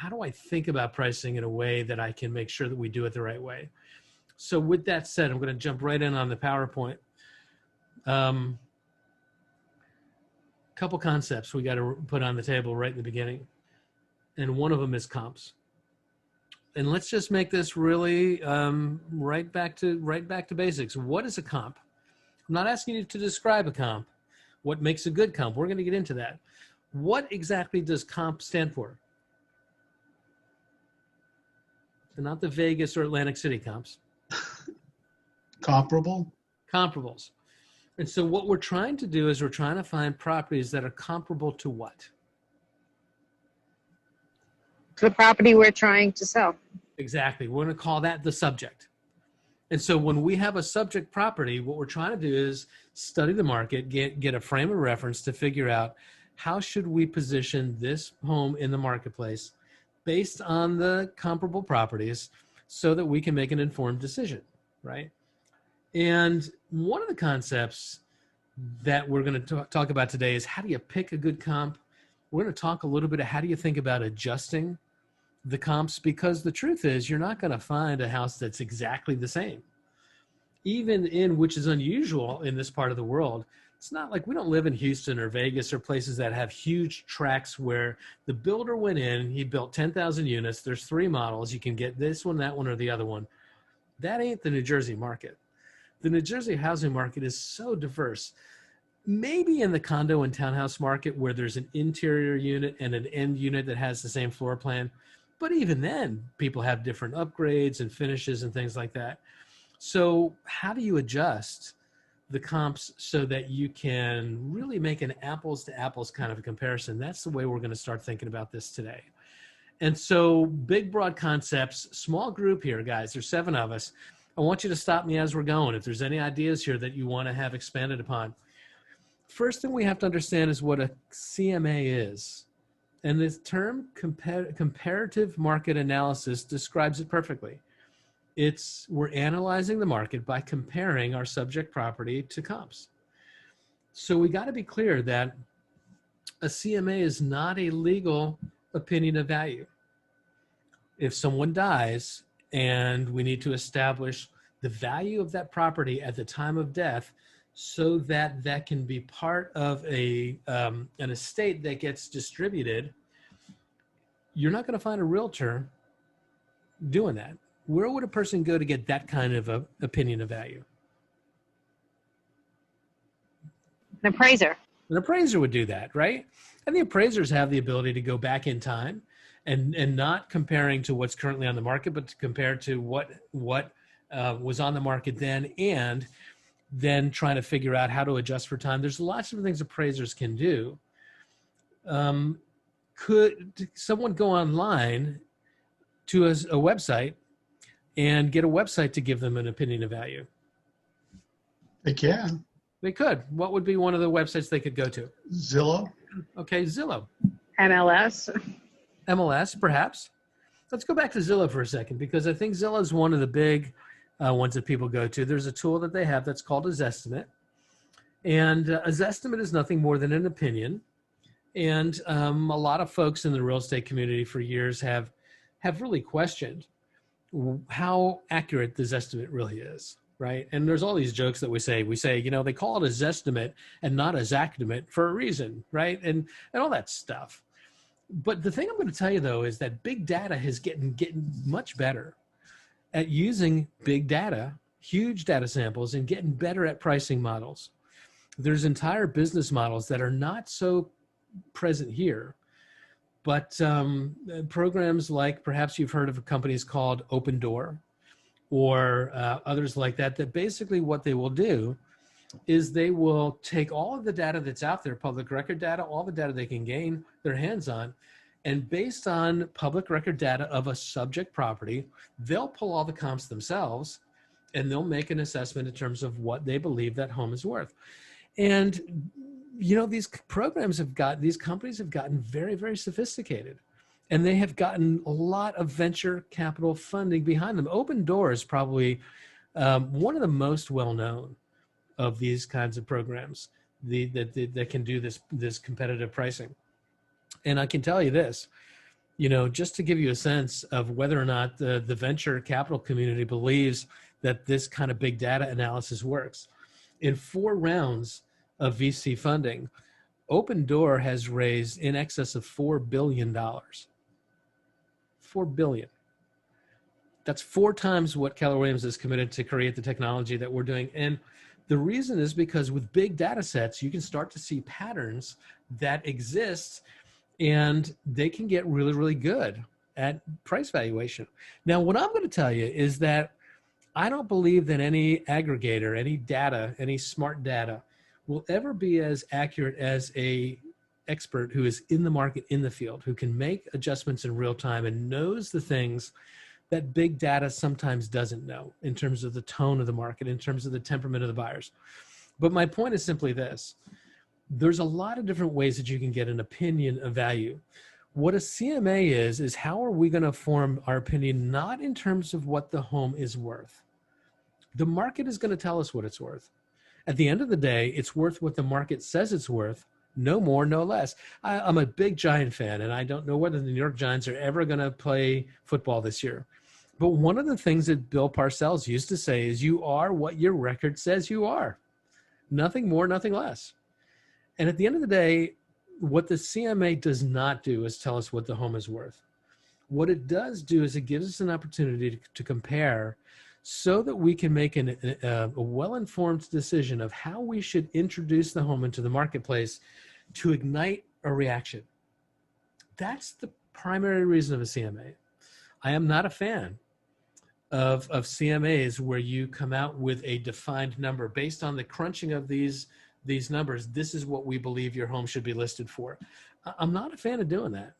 how do I think about pricing in a way that I can make sure that we do it the right way? So with that said, I'm going to jump right in on the PowerPoint. Couple concepts we got to put on the table right in the beginning. And one of them is comps. And let's just make this really right back to basics. What is a comp? I'm not asking you to describe a comp. What makes a good comp? We're going to get into that. What exactly does comp stand for? So not the Vegas or Atlantic City comps. Comparable? Comparables. And so what we're trying to do is we're trying to find properties that are comparable to what? The property we're trying to sell. Exactly. We're going to call that the subject. And so when we have a subject property, what we're trying to do is study the market, get a frame of reference to figure out how should we position this home in the marketplace based on the comparable properties so that we can make an informed decision, right? And one of the concepts that we're going to talk about today is how do you pick a good comp? We're going to talk a little bit of how do you think about adjusting the comps, because the truth is you're not going to find a house that's exactly the same. Even in, which is unusual in this part of the world, it's not like we don't live in Houston or Vegas or places that have huge tracts where the builder went in, he built 10,000 units, there's 3 models, you can get this one, that one, or the other one. That ain't the New Jersey market. The New Jersey housing market is so diverse. Maybe in the condo and townhouse market where there's an interior unit and an end unit that has the same floor plan. But even then, people have different upgrades and finishes and things like that. So how do you adjust the comps so that you can really make an apples to apples kind of a comparison? That's the way we're going to start thinking about this today. And so big, broad concepts, small group here, guys. There's 7 of us. I want you to stop me as we're going. If there's any ideas here that you want to have expanded upon. First thing we have to understand is what a CMA is. And this term, comparative market analysis, describes it perfectly. We're analyzing the market by comparing our subject property to comps. So we got to be clear that a CMA is not a legal opinion of value. If someone dies and we need to establish the value of that property at the time of death so that that can be part of an estate that gets distributed, you're not going to find a realtor doing that. Where would a person go to get that kind of a opinion of value? An appraiser. An appraiser would do that, right? And the appraisers have the ability to go back in time and not comparing to what's currently on the market, but to compare to what was on the market then, and then trying to figure out how to adjust for time. There's lots of things appraisers can do. Could someone go online to a website and get a website to give them an opinion of value? They can. They could. What would be one of the websites they could go to? Zillow. Okay, Zillow. MLS. MLS, perhaps. Let's go back to Zillow for a second, because I think Zillow is one of the big ones that people go to. There's a tool that they have that's called a Zestimate. And a Zestimate is nothing more than an opinion. And a lot of folks in the real estate community for years have really questioned how accurate the Zestimate really is, right? And there's all these jokes that we say, you know, they call it a Zestimate and not a Zactimate for a reason, right? And all that stuff. But the thing I'm going to tell you, though, is that big data is getting much better at using big data, huge data samples, and getting better at pricing models. There's entire business models that are not so present here, but programs like, perhaps you've heard of companies called Open Door or others like that, that basically what they will do is they will take all of the data that's out there, public record data, all the data they can gain their hands on, and based on public record data of a subject property, they'll pull all the comps themselves and they'll make an assessment in terms of what they believe that home is worth. And, you know, these companies have gotten very, very sophisticated, and they have gotten a lot of venture capital funding behind them. Open Door is probably one of the most well-known of these kinds of programs that can do this competitive pricing. And I can tell you this, Just to give you a sense of whether or not the venture capital community believes that this kind of big data analysis works. In 4 rounds of VC funding, Open Door has raised in excess of $4 billion. $4 billion. That's 4 times what Keller Williams is committed to create the technology that we're doing. And the reason is because with big data sets, you can start to see patterns that exist, and they can get really, really good at price valuation. Now, what I'm going to tell you is that I don't believe that any aggregator, any data, any smart data will ever be as accurate as a expert who is in the market, in the field, who can make adjustments in real time and knows the things that big data sometimes doesn't know in terms of the tone of the market, in terms of the temperament of the buyers. But my point is simply this. There's a lot of different ways that you can get an opinion of value. What a CMA is how are we going to form our opinion, not in terms of what the home is worth. The market is going to tell us what it's worth. At the end of the day, it's worth what the market says it's worth, no more, no less. I'm a big Giant fan, and I don't know whether the New York Giants are ever going to play football this year. But one of the things that Bill Parcells used to say is you are what your record says you are. Nothing more, nothing less. And at the end of the day, what the CMA does not do is tell us what the home is worth. What it does do is it gives us an opportunity to compare so that we can make a well-informed decision of how we should introduce the home into the marketplace to ignite a reaction. That's the primary reason of a CMA. I am not a fan of CMAs where you come out with a defined number based on the crunching of these numbers. This is what we believe your home should be listed for. I'm not a fan of doing that.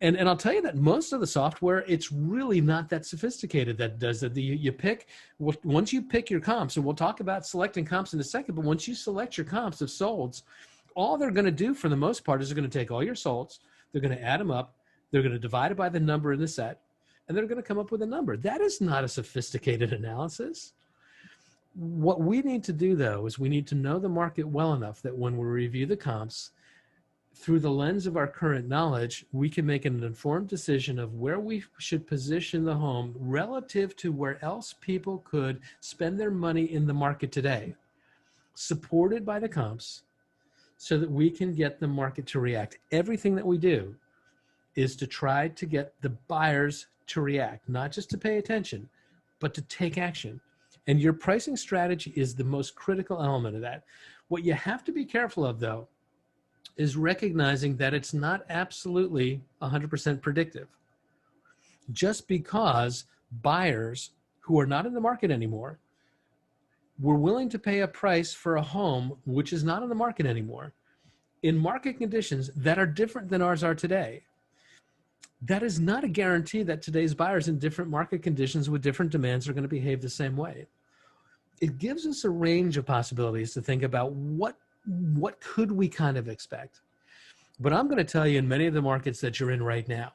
And I'll tell you that most of the software, it's really not that sophisticated that does it. Once you pick your comps, and we'll talk about selecting comps in a second, but once you select your comps of solds, all they're going to do for the most part is they're going to take all your solds, they're going to add them up, they're going to divide it by the number in the set, and they're going to come up with a number. That is not a sophisticated analysis. What we need to do, though, is we need to know the market well enough that when we review the comps, through the lens of our current knowledge, we can make an informed decision of where we should position the home relative to where else people could spend their money in the market today, supported by the comps, so that we can get the market to react. Everything that we do is to try to get the buyers to react, not just to pay attention, but to take action. And your pricing strategy is the most critical element of that. What you have to be careful of, though, is recognizing that it's not absolutely 100% predictive. Just because buyers who are not in the market anymore were willing to pay a price for a home which is not in the market anymore, in market conditions that are different than ours are today, that is not a guarantee that today's buyers in different market conditions with different demands are going to behave the same way. It gives us a range of possibilities to think about what could we kind of expect. But I'm going to tell you, in many of the markets that you're in right now,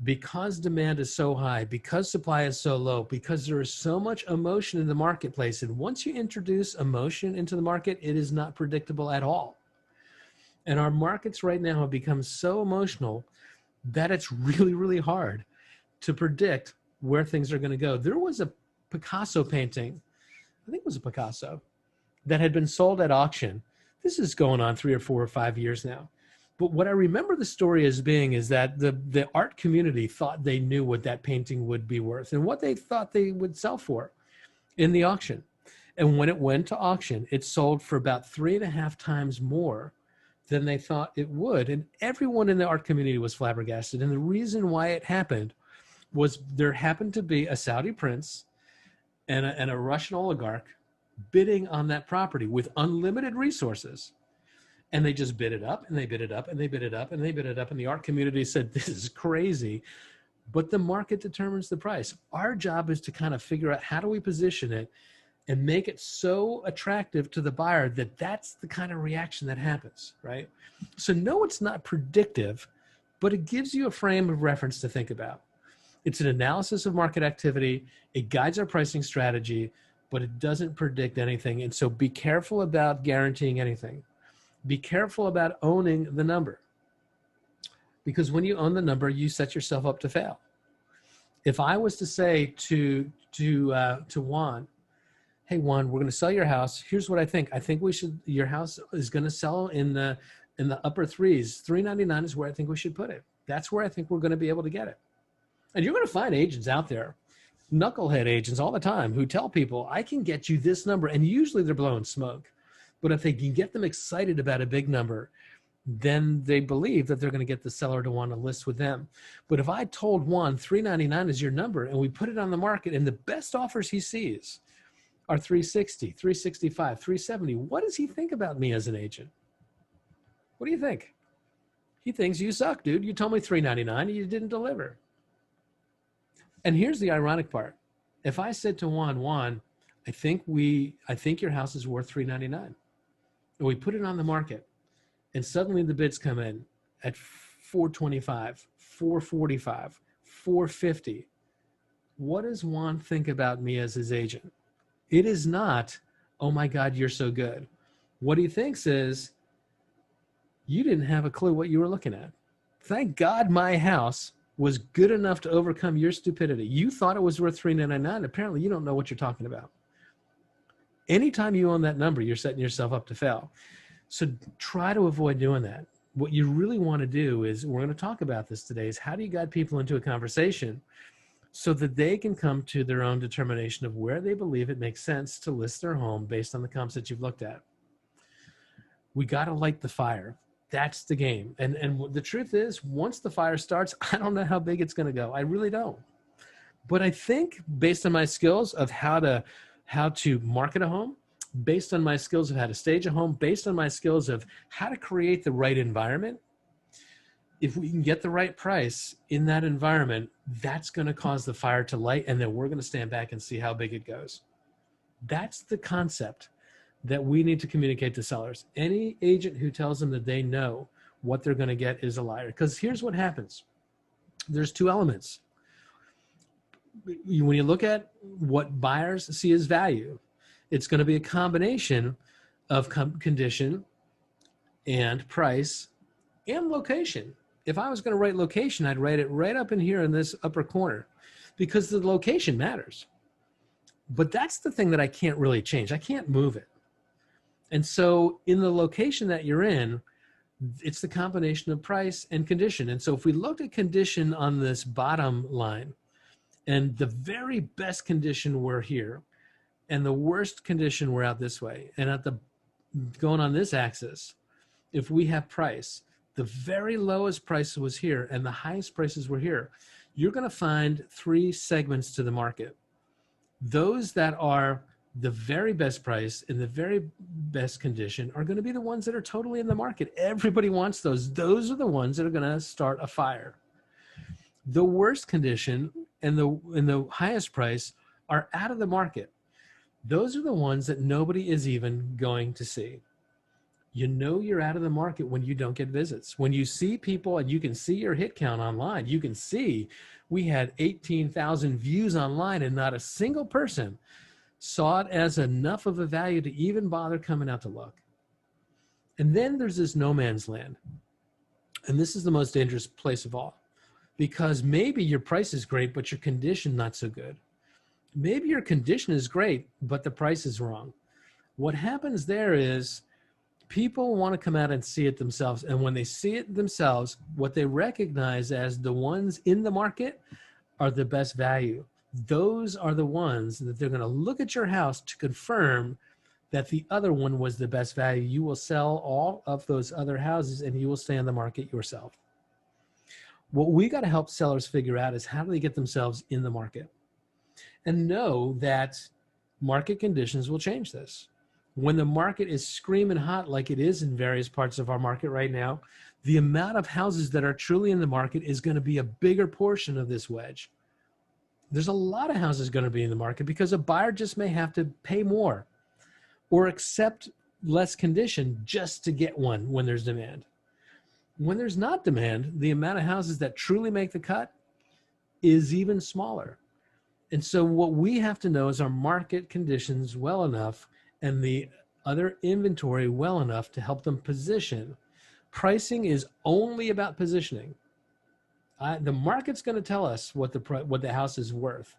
because demand is so high, because supply is so low, because there is so much emotion in the marketplace, and once you introduce emotion into the market, it is not predictable at all. And our markets right now have become so emotional that it's really, really hard to predict where things are going to go. There was a Picasso painting, I think it was a Picasso, that had been sold at auction. This is going on 3 or 4 or 5 years now. But what I remember the story as being is that the art community thought they knew what that painting would be worth and what they thought they would sell for in the auction. And when it went to auction, it sold for about 3.5 times more than they thought it would. And everyone in the art community was flabbergasted. And the reason why it happened was there happened to be a Saudi prince and a Russian oligarch bidding on that property with unlimited resources. And they just bid it up, and they bid it up, and they bid it up, and they bid it up. And the art community said, this is crazy. But the market determines the price. Our job is to kind of figure out how do we position it and make it so attractive to the buyer that that's the kind of reaction that happens, right? So no, it's not predictive, but it gives you a frame of reference to think about. It's an analysis of market activity. It guides our pricing strategy, but it doesn't predict anything. And so be careful about guaranteeing anything. Be careful about owning the number. because when you own the number, you set yourself up to fail. If I was to say to Juan, hey Juan, we're going to sell your house. Here's what I think. I think your house is going to sell in the upper threes. 399 is where I think we should put it. That's where I think we're going to be able to get it. And you're going to find agents out there, knucklehead agents all the time, who tell people, I can get you this number. And usually they're blowing smoke. But if they can get them excited about a big number, then they believe that they're going to get the seller to want to list with them. But if I told Juan 399 is your number and we put it on the market and the best offers he sees are 360, 365, 370, what does he think about me as an agent? What do you think? He thinks you suck, dude. You told me 399 and you didn't deliver. And here's the ironic part. If I said to Juan, I think your house is worth 399, and we put it on the market, and suddenly the bids come in at 425, 445, 450. What does Juan think about me as his agent? It is not, oh my God, you're so good. What he thinks is, you didn't have a clue what you were looking at. Thank God my house was good enough to overcome your stupidity. You thought it was worth $399. Apparently you don't know what you're talking about. Anytime you own that number, you're setting yourself up to fail. So try to avoid doing that. What you really want to do is, we're going to talk about this today, is how do you guide people into a conversation so that they can come to their own determination of where they believe it makes sense to list their home based on the comps that you've looked at. We got to light the fire. That's the game. And the truth is, once the fire starts, I don't know how big it's going to go. I really don't. But I think based on my skills of how to market a home, based on my skills of how to stage a home, based on my skills of how to create the right environment, if we can get the right price in that environment, that's going to cause the fire to light, and then we're going to stand back and see how big it goes. That's the concept that we need to communicate to sellers. Any agent who tells them that they know what they're going to get is a liar. Because here's what happens. There's two elements. When you look at what buyers see as value, it's going to be a combination of condition and price and location. If I was going to write location, I'd write it right up in here in this upper corner, because the location matters. But that's the thing that I can't really change. I can't move it. And so in the location that you're in, it's the combination of price and condition. And so if we looked at condition on this bottom line, and the very best condition were here, and the worst condition were out this way, and at the going on this axis, if we have price, the very lowest price was here and the highest prices were here, you're going to find three segments to the market. Those that are the very best price and the very best condition are going to be the ones that are totally in the market. Everybody wants those. Those are the ones that are going to start a fire. The worst condition and the highest price are out of the market. Those are the ones that nobody is even going to see. You know you're out of the market when you don't get visits. When you see people, and you can see your hit count online, you can see we had 18,000 views online and not a single person saw it as enough of a value to even bother coming out to look. And then there's this no man's land. And this is the most dangerous place of all, because maybe your price is great, but your condition not so good. Maybe your condition is great, but the price is wrong. What happens there is people want to come out and see it themselves. And when they see it themselves, what they recognize as the ones in the market are the best value. Those are the ones that they're going to look at your house to confirm that the other one was the best value. You will sell all of those other houses and you will stay on the market yourself. What we got to help sellers figure out is, how do they get themselves in the market? And know that market conditions will change this. When the market is screaming hot like it is in various parts of our market right now, the amount of houses that are truly in the market is going to be a bigger portion of this wedge. There's a lot of houses going to be in the market because a buyer just may have to pay more or accept less condition just to get one when there's demand. When there's not demand, the amount of houses that truly make the cut is even smaller. And so what we have to know is our market conditions well enough and the other inventory well enough to help them position. Pricing is only about positioning. The market's going to tell us what the house is worth.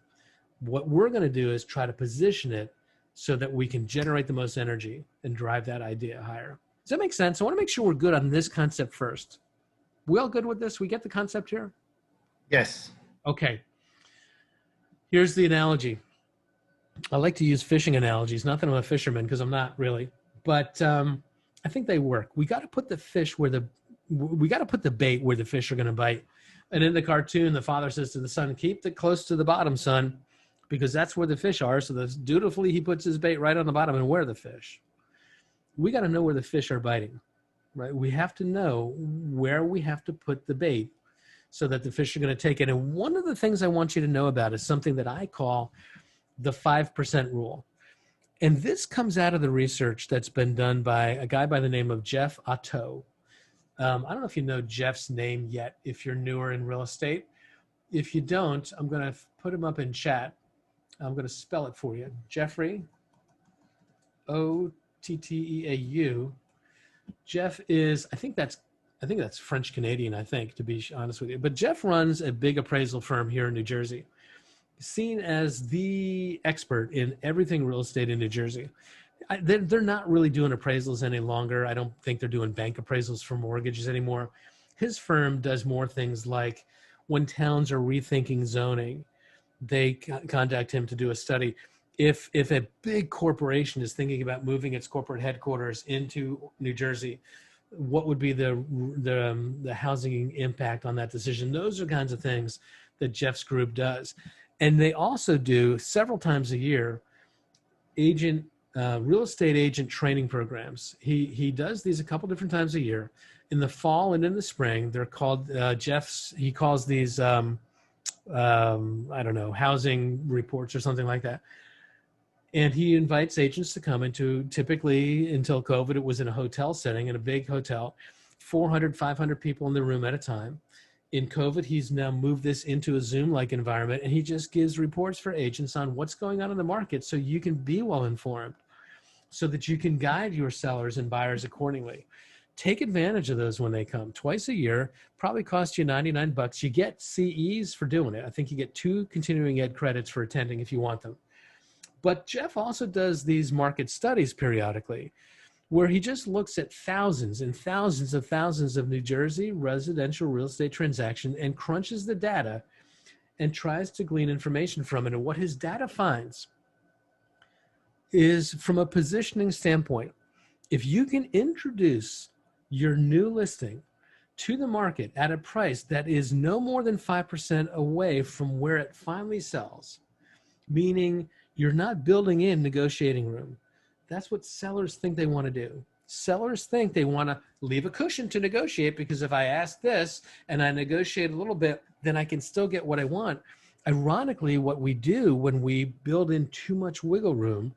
What we're going to do is try to position it so that we can generate the most energy and drive that idea higher. Does that make sense? I want to make sure we're good on this concept first. We all good with this? We get the concept here? Yes. Okay. Here's the analogy. I like to use fishing analogies. Not that I'm a fisherman, because I'm not really, but I think they work. We got to put the bait where the fish are going to bite. And in the cartoon, the father says to the son, "Keep it close to the bottom, son, because that's where the fish are." So dutifully, he puts his bait right on the bottom. And where are the fish? We got to know where the fish are biting, right? We have to know where we have to put the bait so that the fish are going to take it. And one of the things I want you to know about is something that I call the 5% rule. And this comes out of the research that's been done by a guy by the name of Jeff Otto. I don't know if you know Jeff's name yet, if you're newer in real estate. If you don't, I'm going to put him up in chat. I'm going to spell it for you. Jeffrey, Otteau. Jeff is, I think that's French Canadian, I think, to be honest with you. But Jeff runs a big appraisal firm here in New Jersey, seen as the expert in everything real estate in New Jersey. They're not really doing appraisals any longer. I don't think they're doing bank appraisals for mortgages anymore. His firm does more things like when towns are rethinking zoning, they contact him to do a study. If a big corporation is thinking about moving its corporate headquarters into New Jersey, what would be the housing impact on that decision? Those are kinds of things that Jeff's group does. And they also do several times a year real estate agent training programs. He does these a couple different times a year. In the fall and in the spring, they're called he calls these I don't know, housing reports or something like that. And he invites agents to come into, typically until COVID, it was in a hotel setting, in a big hotel, 400, 500 people in the room at a time. In COVID, he's now moved this into a Zoom-like environment, and he just gives reports for agents on what's going on in the market so you can be well informed, so that you can guide your sellers and buyers accordingly. Take advantage of those when they come. Twice a year, probably cost you $99. You get CEs for doing it. I think you get 2 continuing ed credits for attending if you want them. But Jeff also does these market studies periodically, where he just looks at thousands and thousands of New Jersey residential real estate transactions and crunches the data and tries to glean information from it. And what his data finds is, from a positioning standpoint, if you can introduce your new listing to the market at a price that is no more than 5% away from where it finally sells, meaning you're not building in negotiating room. That's what sellers think they want to do. Sellers think they want to leave a cushion to negotiate, because if I ask this and I negotiate a little bit, then I can still get what I want. Ironically, what we do when we build in too much wiggle room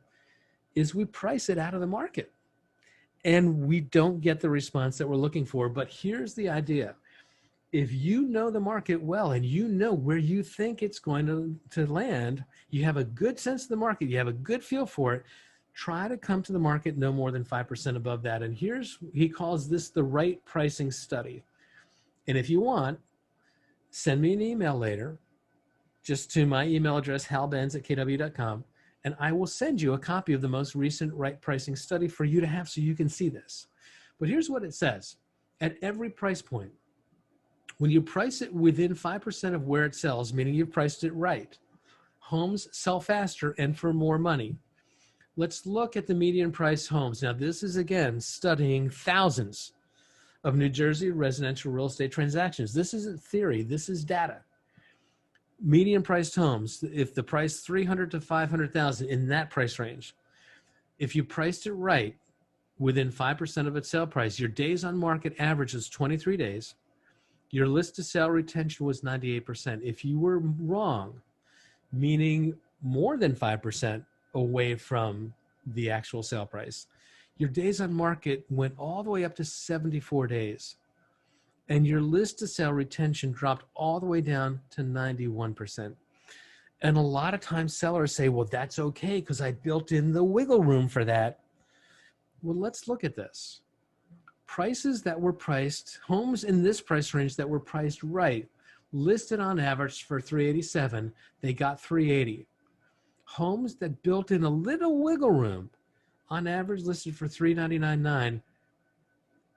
is we price it out of the market, and we don't get the response that we're looking for. But here's the idea. If you know the market well and you know where you think it's going to land, you have a good sense of the market, you have a good feel for it, try to come to the market no more than 5% above that. And he calls this the right pricing study. And if you want, send me an email later, just to my email address, halbenz@kw.com, and I will send you a copy of the most recent right pricing study for you to have so you can see this. But here's what it says. At every price point, when you price it within 5% of where it sells, meaning you've priced it right, homes sell faster and for more money. Let's look at the median price homes. Now, this is, again, studying thousands of New Jersey residential real estate transactions. This isn't theory. This is data. Median priced homes, if the price 300 to 500,000 in that price range, if you priced it right within 5% of its sale price, your days on market average is 23 days. Your list to sale retention was 98%. If you were wrong, meaning more than 5% away from the actual sale price, your days on market went all the way up to 74 days. And your list to sale retention dropped all the way down to 91%. And a lot of times sellers say, well, that's okay because I built in the wiggle room for that. Well, let's look at this. Prices that were priced, homes in this price range that were priced right, listed on average for 387, they got 380. Homes that built in a little wiggle room, on average listed for 399.9,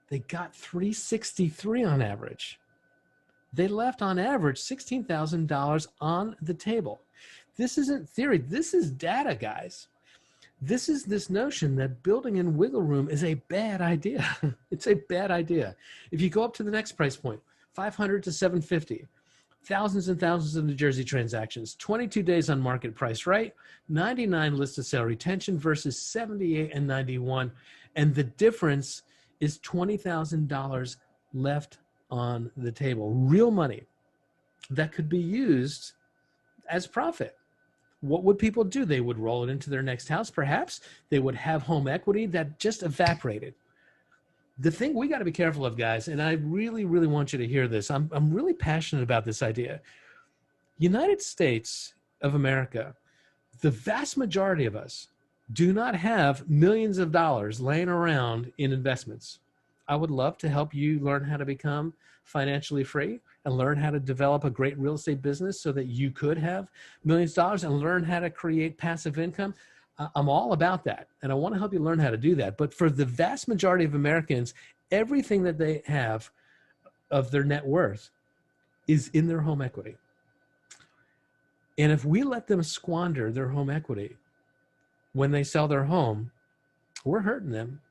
they got 363 on average. They left on average $16,000 on the table. This isn't theory. This is data, guys. This is this notion that building in wiggle room is a bad idea. It's a bad idea. If you go up to the next price point, 500 to 750, thousands and thousands of New Jersey transactions, 22 days on market price, right? 99 listed sale retention versus 78 and 91. And the difference is $20,000 left on the table. Real money that could be used as profit. What would people do? They would roll it into their next house, perhaps. They would have home equity that just evaporated. The thing we got to be careful of, guys, and I really, really want you to hear this. I'm really passionate about this idea. United States of America, the vast majority of us do not have millions of dollars laying around in investments. I would love to help you learn how to become financially free and learn how to develop a great real estate business so that you could have millions of dollars and learn how to create passive income. I'm all about that. And I want to help you learn how to do that. But for the vast majority of Americans, everything that they have of their net worth is in their home equity. And if we let them squander their home equity when they sell their home, we're hurting them.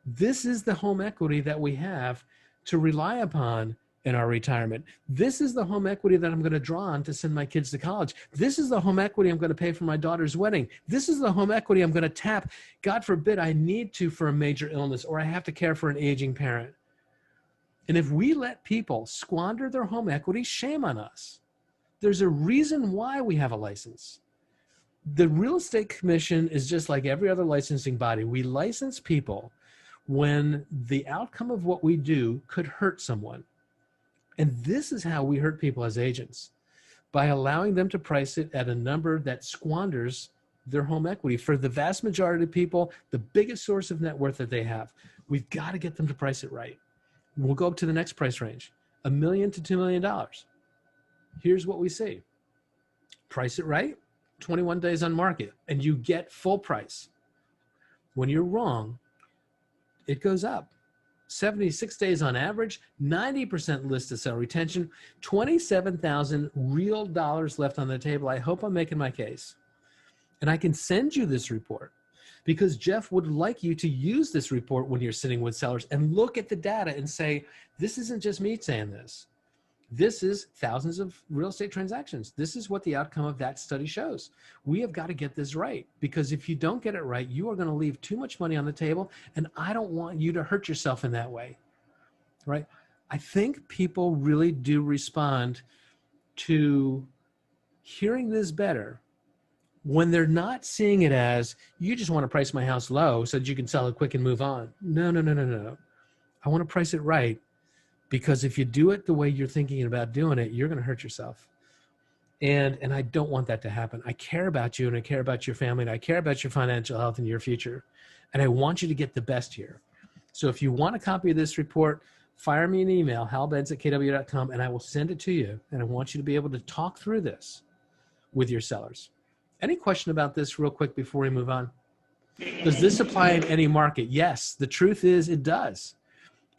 This is the home equity that we have to rely upon in our retirement. This is the home equity that I'm going to draw on to send my kids to college. This is the home equity I'm going to pay for my daughter's wedding. This is the home equity I'm going to tap. God forbid I need to for a major illness or I have to care for an aging parent. And if we let people squander their home equity, shame on us. There's a reason why we have a license. The Real Estate Commission is just like every other licensing body. We license people when the outcome of what we do could hurt someone. And this is how we hurt people as agents, by allowing them to price it at a number that squanders their home equity. For the vast majority of people, the biggest source of net worth that they have, we've got to get them to price it right. We'll go up to the next price range, $1 million to $2 million. Here's what we see. Price it right, 21 days on market, and you get full price. When you're wrong, it goes up. 76 days on average, 90% listed sale retention, 27,000 real dollars left on the table. I hope I'm making my case. And I can send you this report because Jeff would like you to use this report when you're sitting with sellers and look at the data and say, this isn't just me saying this. This is thousands of real estate transactions. This is what the outcome of that study shows. We have got to get this right, because if you don't get it right, you are going to leave too much money on the table, and I don't want you to hurt yourself in that way, right? I think people really do respond to hearing this better when they're not seeing it as, you just want to price my house low so that you can sell it quick and move on. No. I want to price it right. Because if you do it the way you're thinking about doing it, you're going to hurt yourself. And I don't want that to happen. I care about you, and I care about your family, and I care about your financial health and your future. And I want you to get the best here. So if you want a copy of this report, fire me an email, halbeds@kw.com, and I will send it to you. And I want you to be able to talk through this with your sellers. Any question about this real quick before we move on? Does this apply in any market? Yes, the truth is it does.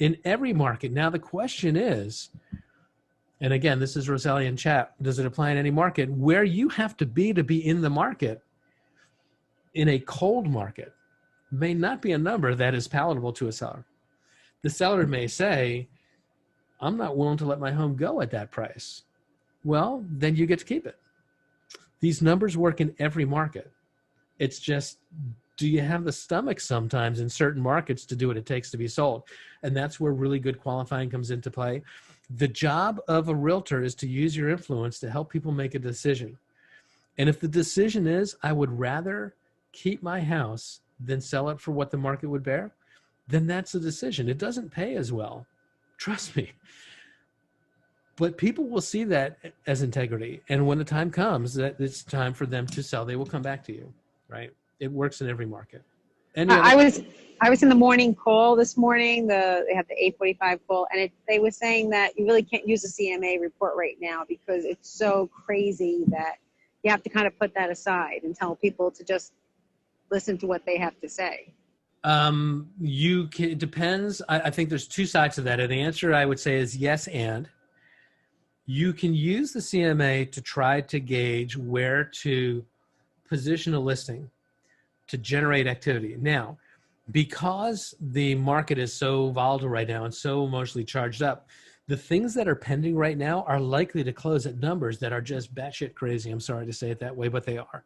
In every market. Now, the question is, and again, this is Rosalie in chat, does it apply in any market? Where you have to be in the market, in a cold market, may not be a number that is palatable to a seller. The seller may say, I'm not willing to let my home go at that price. Well, then you get to keep it. These numbers work in every market. It's just, do you have the stomach sometimes in certain markets to do what it takes to be sold? And that's where really good qualifying comes into play. The job of a realtor is to use your influence to help people make a decision. And if the decision is, I would rather keep my house than sell it for what the market would bear, then that's a decision. It doesn't pay as well. Trust me. But people will see that as integrity. And when the time comes that it's time for them to sell, they will come back to you, right? It works in every market. Any I other? was I was in the morning call this morning. They had the 8:45 call, and they were saying that you really can't use the CMA report right now because it's so crazy that you have to kind of put that aside and tell people to just listen to what they have to say. You can, it depends. I think there's two sides to that. And the answer I would say is yes. And you can use the CMA to try to gauge where to position a listing to generate activity. Now, because the market is so volatile right now and so emotionally charged up, the things that are pending right now are likely to close at numbers that are just batshit crazy. I'm sorry to say it that way, but they are.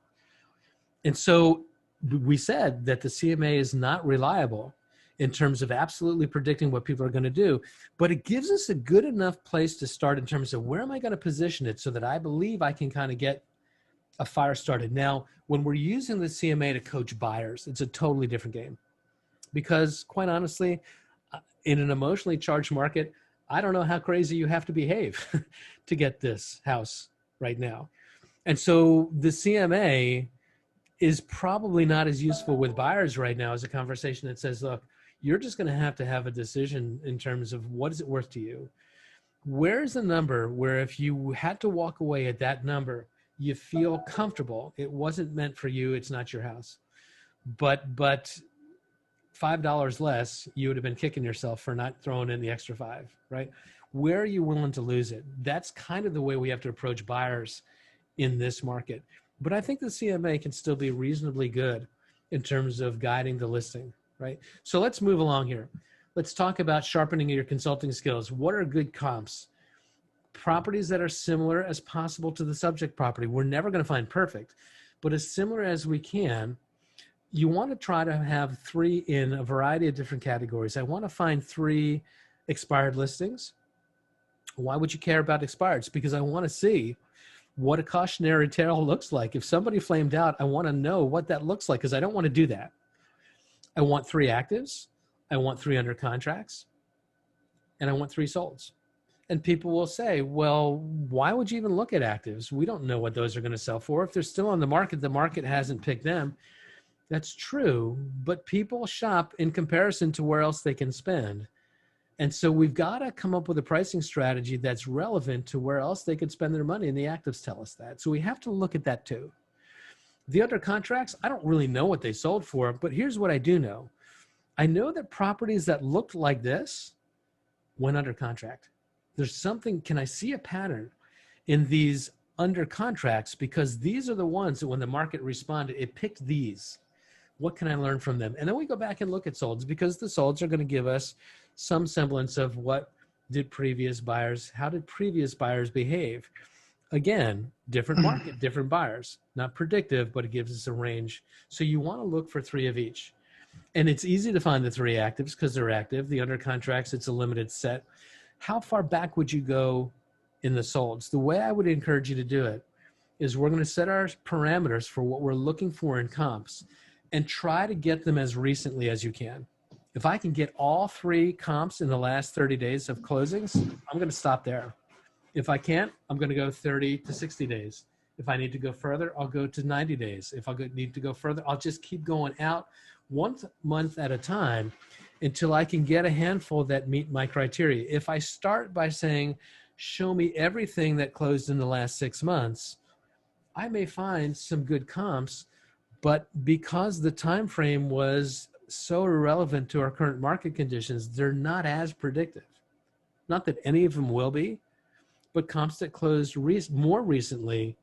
And so we said that the CMA is not reliable in terms of absolutely predicting what people are going to do, but it gives us a good enough place to start in terms of where am I going to position it so that I believe I can kind of get a fire started. Now, when we're using the CMA to coach buyers, it's a totally different game because quite honestly, in an emotionally charged market, I don't know how crazy you have to behave to get this house right now. And so the CMA is probably not as useful with buyers right now as a conversation that says, look, you're just going to have a decision in terms of what is it worth to you? Where's the number where if you had to walk away at that number, you feel comfortable? It wasn't meant for you. It's not your house. But $5 less, you would have been kicking yourself for not throwing in the extra five, right? Where are you willing to lose it? That's kind of the way we have to approach buyers in this market. But I think the CMA can still be reasonably good in terms of guiding the listing, right? So let's move along here. Let's talk about sharpening your consulting skills. What are good comps? Properties that are similar as possible to the subject property. We're never going to find perfect, but as similar as we can. You want to try to have 3 in a variety of different categories. I want to find 3 expired listings. Why would you care about expireds? Because I want to see what a cautionary tale looks like. If somebody flamed out, I want to know what that looks like because I don't want to do that. I want 3 actives. I want 3 under contracts. And I want 3 solds. And people will say, well, why would you even look at actives? We don't know what those are going to sell for. If they're still on the market hasn't picked them. That's true, but people shop in comparison to where else they can spend. And so we've got to come up with a pricing strategy that's relevant to where else they could spend their money, and the actives tell us that. So we have to look at that too. The under contracts, I don't really know what they sold for, but here's what I do know. I know that properties that looked like this went under contract. There's something, can I see a pattern in these under contracts? Because these are the ones that when the market responded, it picked these. What can I learn from them? And then we go back and look at solds because the solds are going to give us some semblance of what did previous buyers, how did previous buyers behave? Again, different market, different buyers, not predictive, but it gives us a range. So you want to look for 3 of each. And it's easy to find the 3 actives because they're active. The under contracts, it's a limited set. How far back would you go in the solds? The way I would encourage you to do it is we're going to set our parameters for what we're looking for in comps and try to get them as recently as you can. If I can get all 3 comps in the last 30 days of closings, I'm going to stop there. If I can't, I'm going to go 30 to 60 days. If I need to go further, I'll go to 90 days. If I need to go further, I'll just keep going out 1 month at a time until I can get a handful that meet my criteria. If I start by saying, show me everything that closed in the last 6 months, I may find some good comps. But because the time frame was so irrelevant to our current market conditions, they're not as predictive. Not that any of them will be, but comps that closed more recently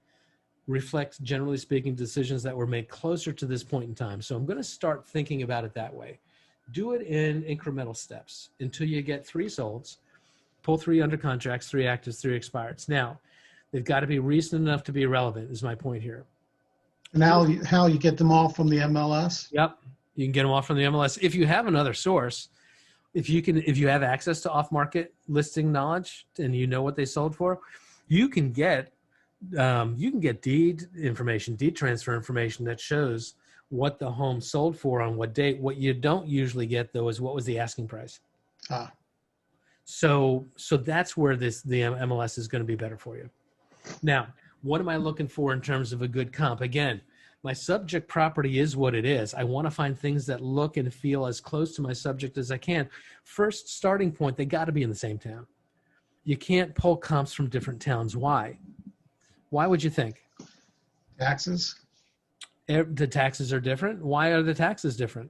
reflect, generally speaking, decisions that were made closer to this point in time. So I'm going to start thinking about it that way. Do it in incremental steps until you get 3 solds, pull 3 under contracts, 3 actives, 3 expireds. Now, they've got to be recent enough to be relevant is my point here. And how you get them all from the MLS? Yep. You can get them off from the MLS. If you have another source, if you have access to off-market listing knowledge and you know what they sold for, you can get deed information, deed transfer information that shows what the home sold for on what date. What you don't usually get though is what was the asking price. So that's where the MLS is going to be better for you. Now, what am I looking for in terms of a good comp? Again, My subject property is what it is. I want to find things that look and feel as close to my subject as I can. First starting point, they got to be in the same town. You can't pull comps from different towns. Why? Why would you think? Taxes, The taxes are different. Why are the taxes different?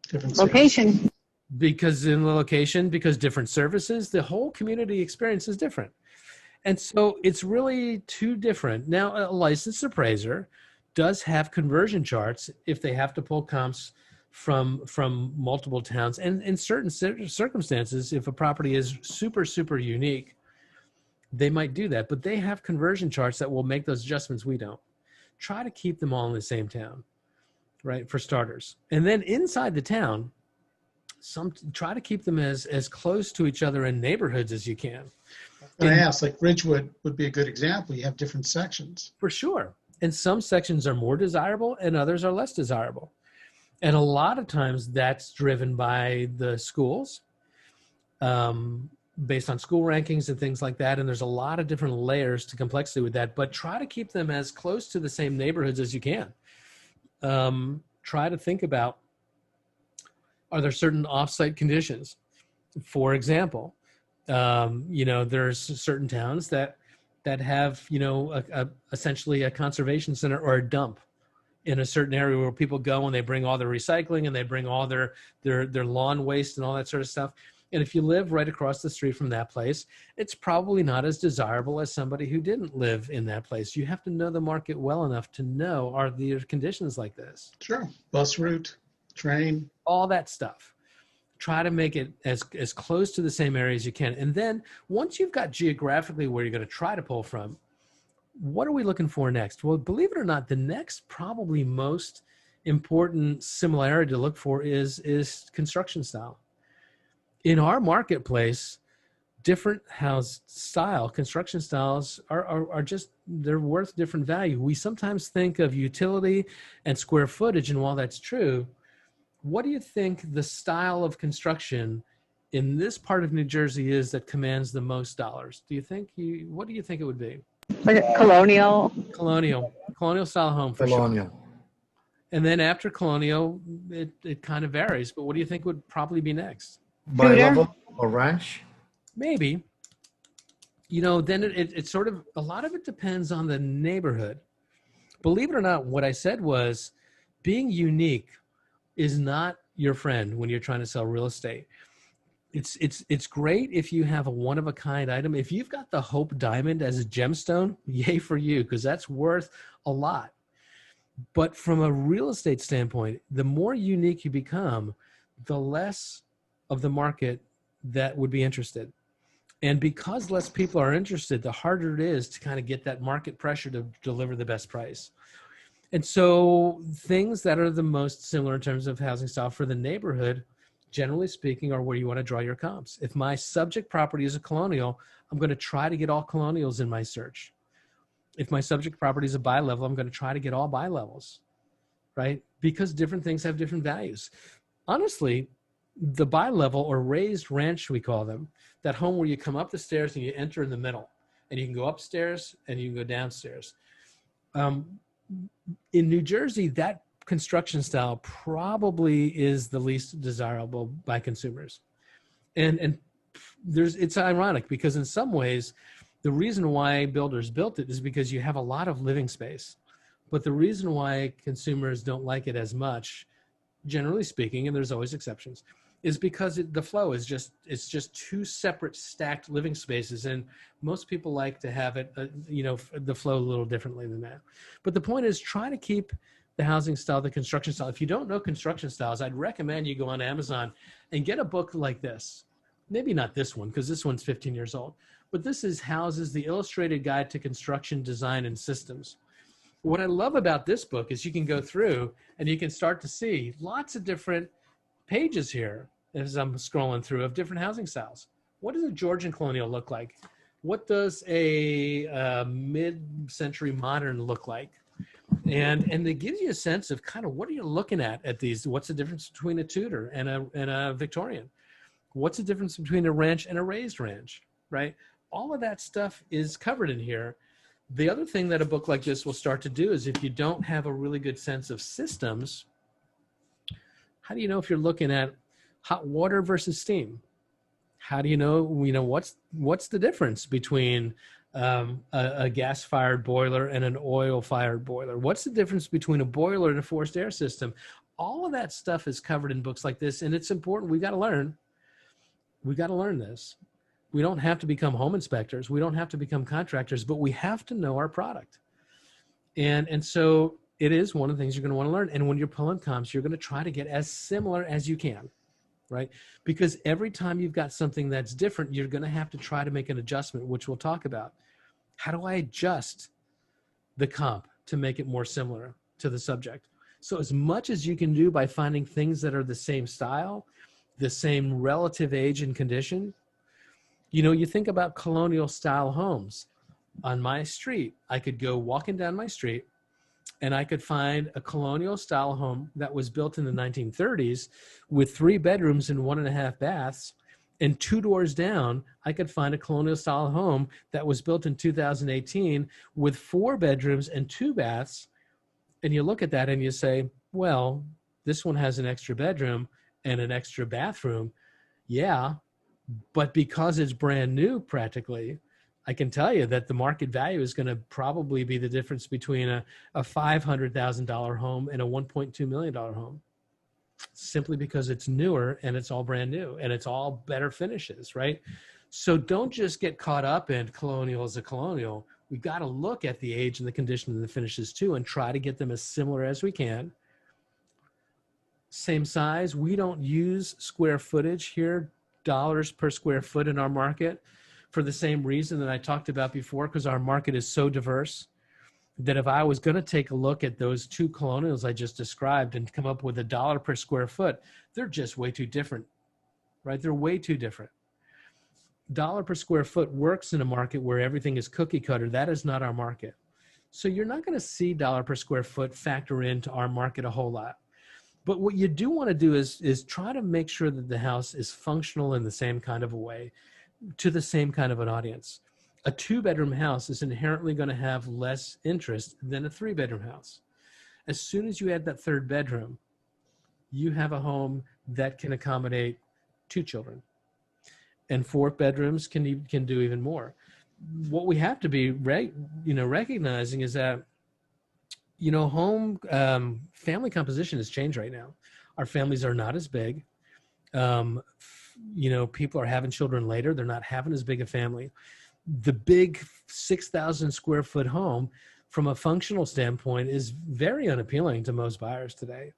different cities. Location. Because in the location, because different services, the whole community experience is different. And so it's really too different. Now, a licensed appraiser does have conversion charts if they have to pull comps from multiple towns. And in certain circumstances, if a property is super, super unique, they might do that. But they have conversion charts that will make those adjustments. We don't. Try to keep them all in the same town, right, for starters. And then inside the town, try to keep them as close to each other in neighborhoods as you can. And I asked, like Ridgewood would be a good example. You have different sections. For sure. And some sections are more desirable and others are less desirable. And a lot of times that's driven by the schools, based on school rankings and things like that. And there's a lot of different layers to complexity with that, but try to keep them as close to the same neighborhoods as you can. Try to think about, are there certain off-site conditions? For example, there's certain towns that have, essentially a conservation center or a dump in a certain area where people go and they bring all their recycling and they bring all their lawn waste and all that sort of stuff. And if you live right across the street from that place, it's probably not as desirable as somebody who didn't live in that place. You have to know the market well enough to know, are there conditions like this? Sure. Bus route, train. All that stuff. Try to make it as close to the same area as you can. And then once you've got geographically where you're going to try to pull from, what are we looking for next? Well, believe it or not, the next probably most important similarity to look for is construction style. In our marketplace, different house style, construction styles are just, they're worth different value. We sometimes think of utility and square footage, and while that's true, what do you think the style of construction in this part of New Jersey is that commands the most dollars? What do you think it would be? Like a colonial. Colonial style home for Colonial. sure. And then after colonial, it kind of varies, but what do you think would probably be next? Bi-level or ranch? Maybe. Then it sort of, a lot of it depends on the neighborhood. Believe it or not, what I said was being unique is not your friend when you're trying to sell real estate. It's great if you have a one-of-a-kind item. If you've got the Hope Diamond as a gemstone, yay for you, because that's worth a lot. But from a real estate standpoint, the more unique you become, the less of the market that would be interested. And because less people are interested, the harder it is to kind of get that market pressure to deliver the best price. And so things that are the most similar in terms of housing style for the neighborhood, generally speaking, are where you want to draw your comps. If my subject property is a colonial, I'm going to try to get all colonials in my search. If my subject property is a bi-level, I'm going to try to get all bi-levels, right? Because different things have different values. Honestly, the bi-level or raised ranch, we call them, that home where you come up the stairs and you enter in the middle, and you can go upstairs and you can go downstairs. In New Jersey, that construction style probably is the least desirable by consumers. And it's ironic because in some ways, the reason why builders built it is because you have a lot of living space. But the reason why consumers don't like it as much, generally speaking, and there's always exceptions, is because the flow is just two separate stacked living spaces. And most people like to have it, the flow a little differently than that. But the point is, try to keep the housing style, the construction style. If you don't know construction styles, I'd recommend you go on Amazon and get a book like this. Maybe not this one, because this one's 15 years old. But this is Houses, the Illustrated Guide to Construction, Design, and Systems. What I love about this book is you can go through and you can start to see lots of different pages here as I'm scrolling through of different housing styles. What does a Georgian colonial look like? What does a mid-century modern look like? And it gives you a sense of kind of what are you looking at these? What's the difference between a Tudor and a Victorian? What's the difference between a ranch and a raised ranch, right? All of that stuff is covered in here. The other thing that a book like this will start to do is if you don't have a really good sense of systems, how do you know if you're looking at hot water versus steam? How do you know, what's the difference between a gas-fired boiler and an oil-fired boiler? What's the difference between a boiler and a forced air system? All of that stuff is covered in books like this, and it's important. We got to learn. We got to learn this. We don't have to become home inspectors. We don't have to become contractors, but we have to know our product. And so it is one of the things you're going to want to learn. And when you're pulling comps, you're going to try to get as similar as you can, right? Because every time you've got something that's different, you're going to have to try to make an adjustment, which we'll talk about. How do I adjust the comp to make it more similar to the subject? So as much as you can do by finding things that are the same style, the same relative age and condition. You think about colonial style homes. On my street, I could go walking down my street and I could find a colonial style home that was built in the 1930s with 3 bedrooms and 1.5 baths. And 2 doors down, I could find a colonial style home that was built in 2018 with 4 bedrooms and 2 baths. And you look at that and you say, well, this one has an extra bedroom and an extra bathroom. Yeah, but because it's brand new practically, I can tell you that the market value is going to probably be the difference between a $500,000 home and a $1.2 million home, simply because it's newer and it's all brand new and it's all better finishes, right? So don't just get caught up in colonial as a colonial. We've got to look at the age and the condition of the finishes too and try to get them as similar as we can. Same size. We don't use square footage here, dollars per square foot in our market, for the same reason that I talked about before, because our market is so diverse that if I was going to take a look at those 2 colonials I just described and come up with $1 per square foot, they're just way too different, right? They're way too different. Dollar per square foot works in a market where everything is cookie cutter. That is not our market. So you're not going to see dollar per square foot factor into our market a whole lot. But what you do want to do is try to make sure that the house is functional in the same kind of a way to the same kind of an audience. A 2-bedroom house is inherently going to have less interest than a 3-bedroom house. As soon as you add that 3rd bedroom, you have a home that can accommodate 2 children. And 4 bedrooms can do even more. What we have to be recognizing is that home family composition has changed right now. Our families are not as big. People are having children later. They're not having as big a family. The big 6,000 square foot home from a functional standpoint is very unappealing to most buyers today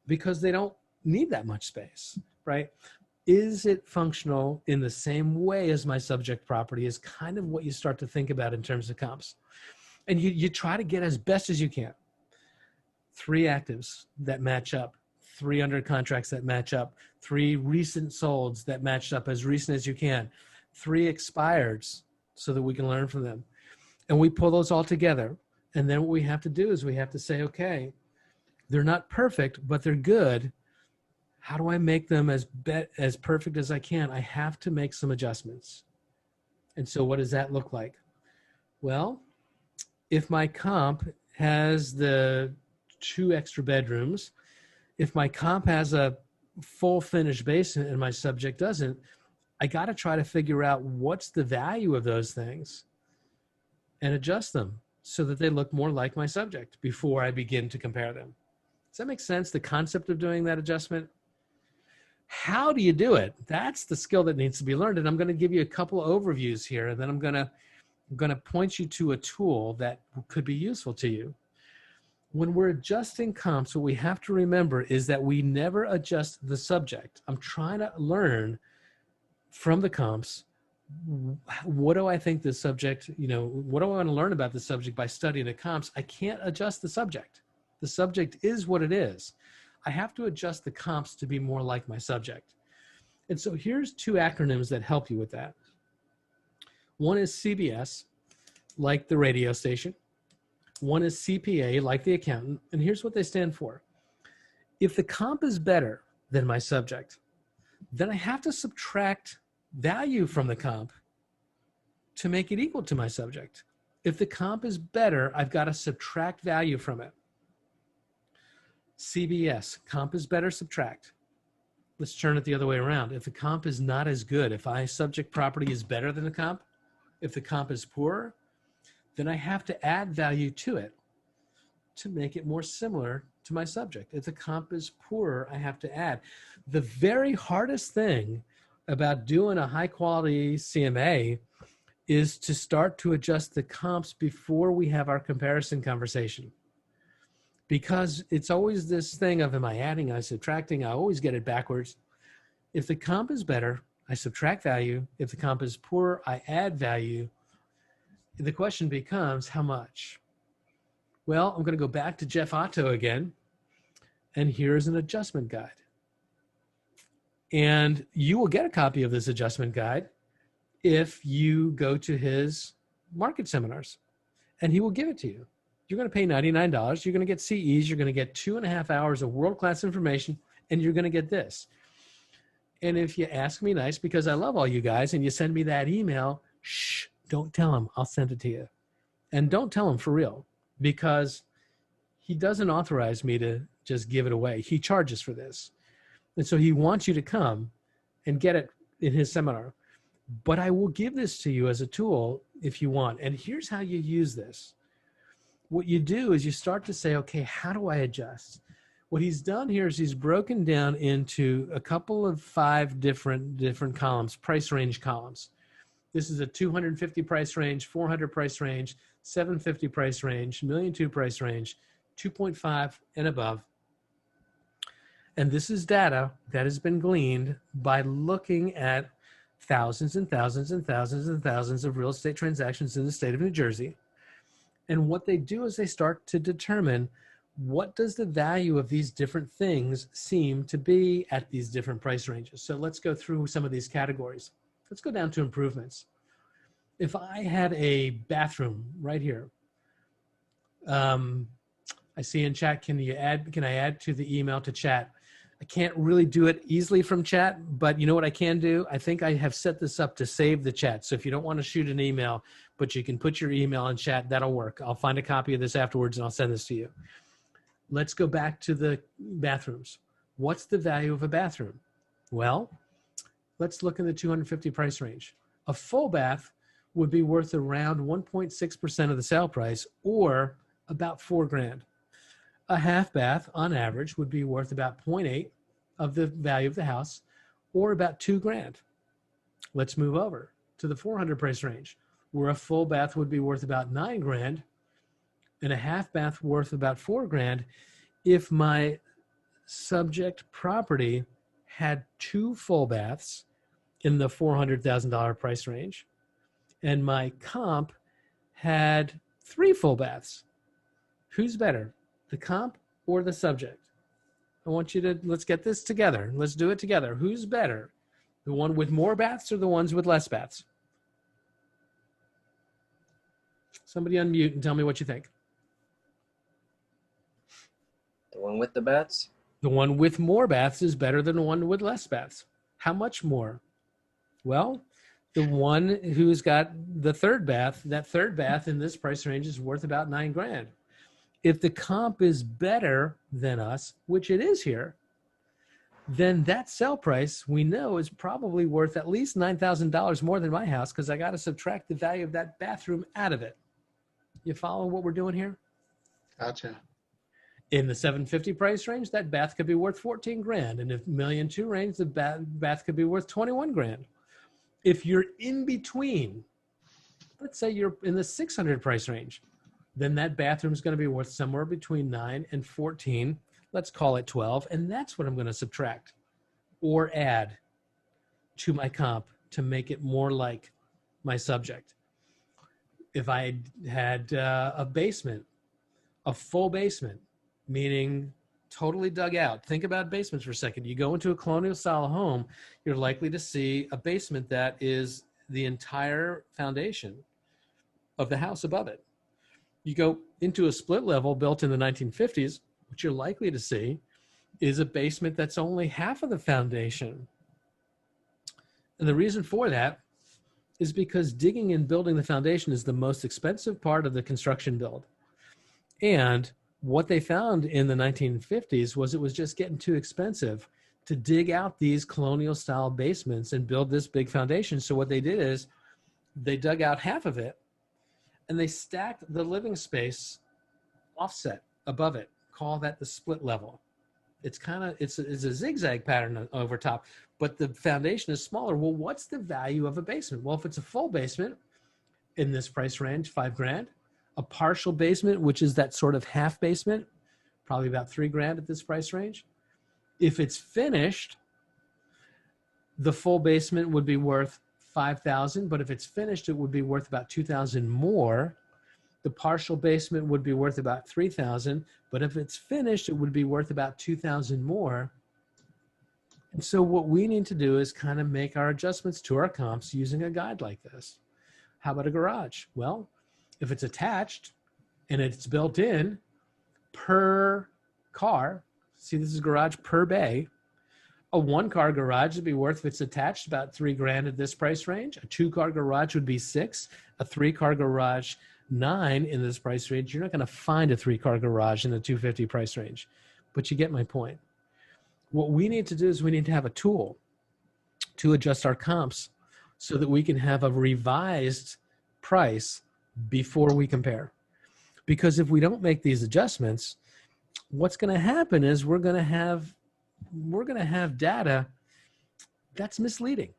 because they don't need that much space, right? Is it functional in the same way as my subject property is kind of what you start to think about in terms of comps. And you try to get as best as you can. 3 actives that match up, 3 under contracts that match up, 3 recent solds that match up as recent as you can, 3 expireds so that we can learn from them. And we pull those all together. And then what we have to do is we have to say, okay, they're not perfect, but they're good. How do I make them as perfect as I can? I have to make some adjustments. And so what does that look like? Well, if my comp has the 2 extra bedrooms, if my comp has a full finished basement and my subject doesn't, I got to try to figure out what's the value of those things and adjust them so that they look more like my subject before I begin to compare them. Does that make sense? The concept of doing that adjustment? How do you do it? That's the skill that needs to be learned. And I'm going to give you a couple of overviews here, and then I'm going to point you to a tool that could be useful to you. When we're adjusting comps, what we have to remember is that we never adjust the subject. I'm trying to learn from the comps, what do I think the subject, what do I want to learn about the subject by studying the comps? I can't adjust the subject. The subject is what it is. I have to adjust the comps to be more like my subject. And so here's 2 acronyms that help you with that. One is CBS, like the radio station. One is CPA, like the accountant. And here's what they stand for. If the comp is better than my subject, then I have to subtract value from the comp to make it equal to my subject. If the comp is better, I've got to subtract value from it. CBS, comp is better, subtract. Let's turn it the other way around. If the comp is not as good, if my subject property is better than the comp, if the comp is poorer, then I have to add value to it to make it more similar to my subject. If the comp is poorer, I have to add. The very hardest thing about doing a high quality CMA is to start to adjust the comps before we have our comparison conversation. Because it's always this thing of, am I adding, am I subtracting? I always get it backwards. If the comp is better, I subtract value. If the comp is poor, I add value. The question becomes, how much? Well, I'm going to go back to Jeff Otto again, and here's an adjustment guide. And you will get a copy of this adjustment guide if you go to his market seminars, and he will give it to you. You're going to pay $99. You're going to get CEs. You're going to get 2.5 hours of world-class information, and you're going to get this. And if you ask me nice, because I love all you guys, and you send me that email, shh, don't tell him. I'll send it to you. And don't tell him for real, because he doesn't authorize me to just give it away. He charges for this. And so he wants you to come and get it in his seminar. But I will give this to you as a tool if you want. And here's how you use this. What you do is you start to say, okay, how do I adjust? What he's done here is he's broken down into a couple of 5 different columns, price range columns. This is a 250 price range, 400 price range, 750 price range, 1,000,002 price range, 2.5 and above. And this is data that has been gleaned by looking at thousands and thousands and thousands and thousands of real estate transactions in the state of New Jersey. And what they do is they start to determine, what does the value of these different things seem to be at these different price ranges? So let's go through some of these categories. Let's go down to improvements. If I had a bathroom right here, I see in chat, can I add to the email to chat? I can't really do it easily from chat, but you know what I can do? I think I have set this up to save the chat. So if you don't want to shoot an email, but you can put your email in chat, that'll work. I'll find a copy of this afterwards and I'll send this to you. Let's go back to the bathrooms. What's the value of a bathroom? Well, let's look in the 250 price range. A full bath would be worth around 1.6% of the sale price, or about $4 grand. A half bath on average would be worth about 0.8 of the value of the house, or about $2 grand. Let's move over to the 400 price range, where a full bath would be worth about 9 grand and a half bath worth about 4 grand if my subject property had 2 full baths in the $400,000 price range, and my comp had 3 full baths. Who's better, the comp or the subject? I want you to, let's get this together. Let's do it together. Who's better, the one with more baths or the ones with less baths? Somebody unmute and tell me what you think. The one with the bats? The one with more baths is better than the one with less baths. How much more? Well, the one who's got the third bath, that third bath in this price range is worth about 9 grand. If the comp is better than us, which it is here, then that sale price we know is probably worth at least $9,000 more than my house, because I got to subtract the value of that bathroom out of it. You follow what we're doing here? Gotcha. In the 750 price range, that bath could be worth 14 grand. In the 1,000,002 range, the bath could be worth 21 grand. If you're in between, let's say you're in the 600 price range, then that bathroom is going to be worth somewhere between 9 and 14. Let's call it 12. And that's what I'm going to subtract or add to my comp to make it more like my subject. If I had a basement, a full basement, meaning totally dug out. Think about basements for a second. You go into a colonial style home, you're likely to see a basement that is the entire foundation of the house above it. You go into a split level built in the 1950s, what you're likely to see is a basement that's only half of the foundation. And the reason for that is because digging and building the foundation is the most expensive part of the construction build. And what they found in the 1950s was it was just getting too expensive to dig out these colonial style basements and build this big foundation. So what they did is they dug out half of it and they stacked the living space offset above it. Call that the split level. It's a zigzag pattern over top, but the foundation is smaller. Well, what's the value of a basement? Well, if it's a full basement in this price range, $5,000, a partial basement, which is that sort of half basement, probably about $3,000 at this price range. If it's finished, the full basement would be worth $5,000, but if it's finished, it would be worth about $2,000 more. The partial basement would be worth about $3,000, but if it's finished, it would be worth about $2,000 more. And so what we need to do is kind of make our adjustments to our comps using a guide like this. How about a garage? Well, if it's attached and it's built in per car, see this is garage per bay, a 1-car garage would be worth, if it's attached, about $3,000 at this price range. A 2-car garage would be $6,000. A 3-car garage, $9,000 in this price range. You're not going to find a 3-car garage in the $250 price range, but you get my point. What we need to do is we need to have a tool to adjust our comps so that we can have a revised price before we compare. Because if we don't make these adjustments, what's going to happen is we're going to have data that's misleading.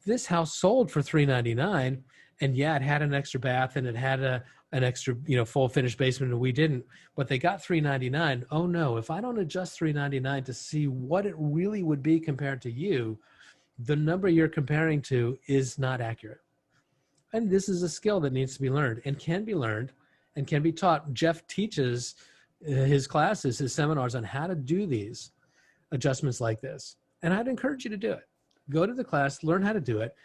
This house sold for $399, and yeah, it had an extra bath and it had an extra, full finished basement, and we didn't, but they got $399. Oh no, if I don't adjust $399 to see what it really would be compared to you, the number you're comparing to is not accurate. And this is a skill that needs to be learned and can be learned and can be taught. Jeff teaches his classes, his seminars on how to do these adjustments like this. And I'd encourage you to do it. Go to the class, learn how to do it.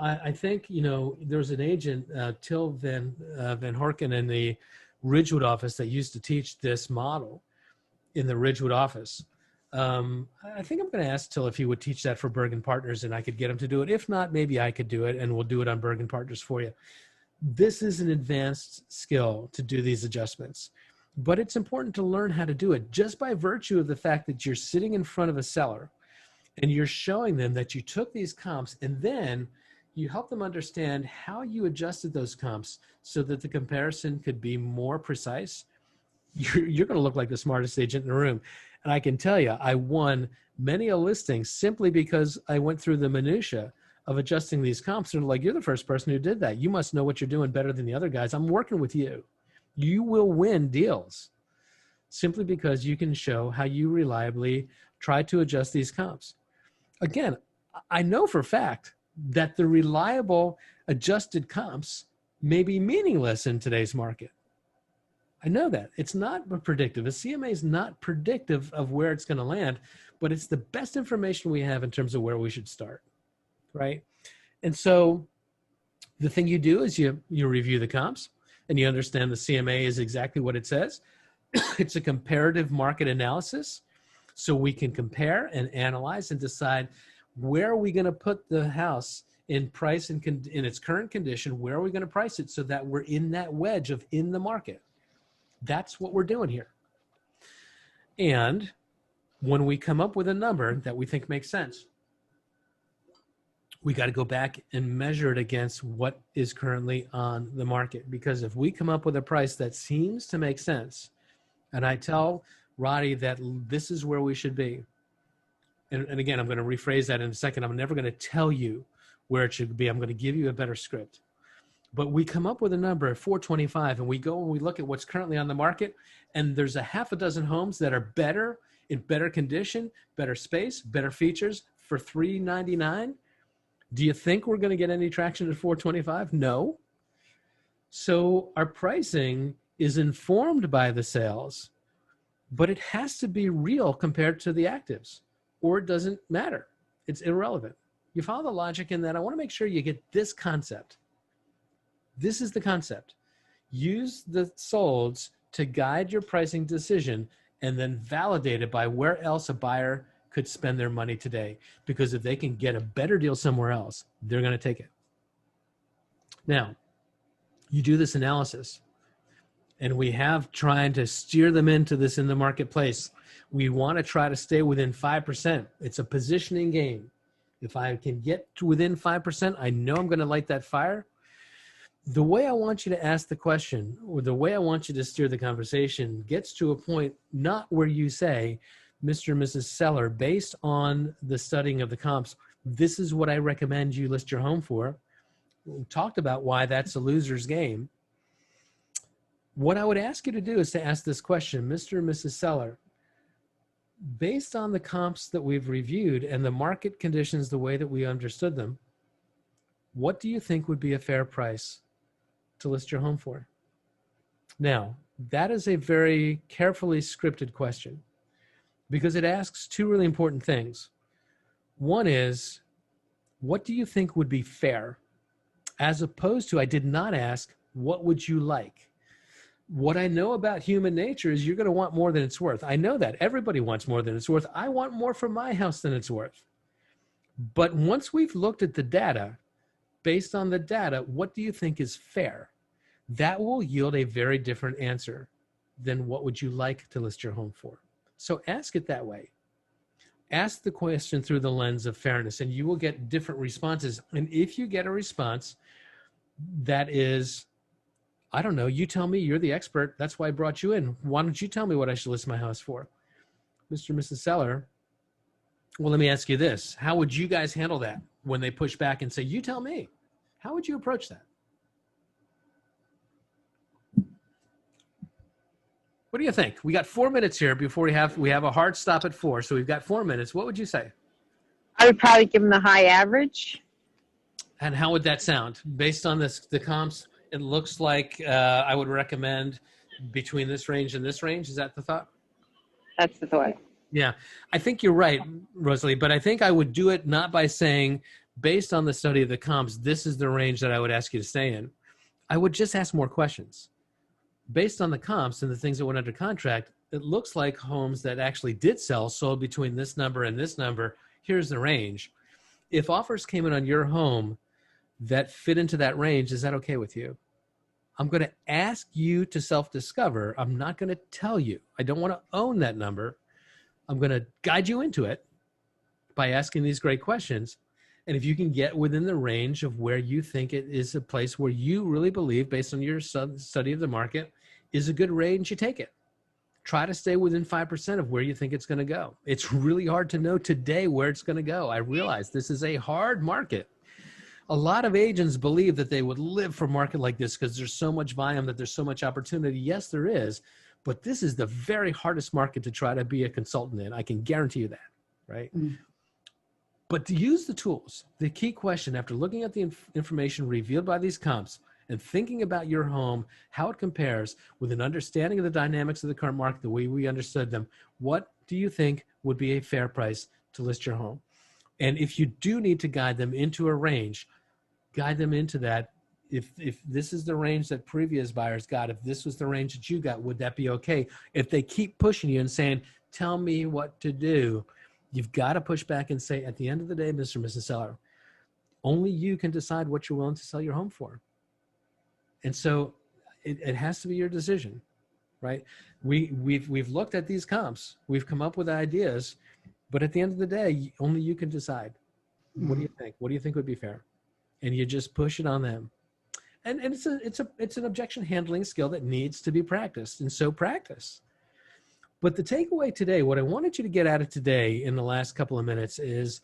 I think, there's an agent, Till Van Horken in the Ridgewood office that used to teach this model in the Ridgewood office. I think I'm going to ask Till if he would teach that for Bergen Partners and I could get him to do it. If not, maybe I could do it and we'll do it on Bergen Partners for you. This is an advanced skill to do these adjustments, but it's important to learn how to do it just by virtue of the fact that you're sitting in front of a seller and you're showing them that you took these comps and then you help them understand how you adjusted those comps so that the comparison could be more precise. You're going to look like the smartest agent in the room. And I can tell you, I won many a listing simply because I went through the minutia of adjusting these comps. They're like, you're the first person who did that. You must know what you're doing better than the other guys. I'm working with you. You will win deals simply because you can show how you reliably try to adjust these comps. Again, I know for a fact that the reliable adjusted comps may be meaningless in today's market. I know that. It's not predictive. A CMA is not predictive of where it's going to land, but it's the best information we have in terms of where we should start, right? And so the thing you do is you review the comps and you understand the CMA is exactly what it says. It's a comparative market analysis. So we can compare and analyze and decide where are we going to put the house in price and in its current condition, where are we going to price it so that we're in that wedge of in the market. That's what we're doing here. And when we come up with a number that we think makes sense, we got to go back and measure it against what is currently on the market. Because if we come up with a price that seems to make sense, and I tell Roddy that this is where we should be, and again, I'm going to rephrase that in a second. I'm never going to tell you where it should be. I'm going to give you a better script. But we come up with a number at 425 and we go and we look at what's currently on the market, and there's a half a dozen homes that are better, in better condition, better space, better features for $399. Do you think we're going to get any traction at 425? No. So our pricing is informed by the sales, but it has to be real compared to the actives, or it doesn't matter. It's irrelevant. You follow the logic in that? I want to make sure you get this concept. This is the concept. Use the solds to guide your pricing decision and then validate it by where else a buyer could spend their money today. Because if they can get a better deal somewhere else, they're going to take it. Now, you do this analysis, and we have trying to steer them into this in the marketplace. We want to try to stay within 5%. It's a positioning game. If I can get to within 5%, I know I'm going to light that fire. The way I want you to ask the question, or the way I want you to steer the conversation, gets to a point not where you say, Mr. and Mrs. Seller, based on the studying of the comps, this is what I recommend you list your home for. We talked about why that's a loser's game. What I would ask you to do is to ask this question, Mr. and Mrs. Seller, based on the comps that we've reviewed and the market conditions the way that we understood them, what do you think would be a fair price to list your home for? Now, that is a very carefully scripted question because it asks two really important things. One is, what do you think would be fair? As opposed to, I did not ask, what would you like? What I know about human nature is you're going to want more than it's worth. I know that. Everybody wants more than it's worth. I want more for my house than it's worth. But once we've looked at the data, based on the data, what do you think is fair? That will yield a very different answer than what would you like to list your home for. So ask it that way. Ask the question through the lens of fairness, and you will get different responses. And if you get a response that is, I don't know, you tell me, you're the expert. That's why I brought you in. Why don't you tell me what I should list my house for? Mr. and Mrs. Seller, well, let me ask you this. How would you guys handle that when they push back and say, you tell me? How would you approach that? What do you think? We got 4 minutes here before we have a hard stop at 4. So we've got 4 minutes. What would you say? I would probably give them the high average. And how would that sound? Based on the comps, it looks like I would recommend between this range and this range. Is that the thought? That's the thought. Yeah, I think you're right, Rosalie, but I think I would do it not by saying, based on the study of the comps, this is the range that I would ask you to stay in. I would just ask more questions. Based on the comps and the things that went under contract, it looks like homes that actually did sell sold between this number and this number. Here's the range. If offers came in on your home that fit into that range, is that okay with you? I'm going to ask you to self-discover. I'm not going to tell you. I don't want to own that number. I'm going to guide you into it by asking these great questions. And if you can get within the range of where you think it is a place where you really believe, based on your study of the market, is a good range, you take it. Try to stay within 5% of where you think it's going to go. It's really hard to know today where it's going to go. I realize this is a hard market. A lot of agents believe that they would live for a market like this because there's so much volume, that there's so much opportunity. Yes, there is. But this is the very hardest market to try to be a consultant in. I can guarantee you that, right? Mm. But to use the tools, the key question after looking at the information revealed by these comps and thinking about your home, how it compares with an understanding of the dynamics of the current market, the way we understood them, what do you think would be a fair price to list your home? And if you do need to guide them into a range, guide them into that. If this is the range that previous buyers got, if this was the range that you got, would that be okay? If they keep pushing you and saying, tell me what to do, you've got to push back and say, at the end of the day, Mr. and Mrs. Seller, only you can decide what you're willing to sell your home for. And so it has to be your decision, right? We've looked at these comps. We've come up with ideas. But at the end of the day, only you can decide. What do you think? What do you think would be fair? And you just push it on them. And it's an objection handling skill that needs to be practiced. And so practice. But the takeaway today, what I wanted you to get out of today in the last couple of minutes is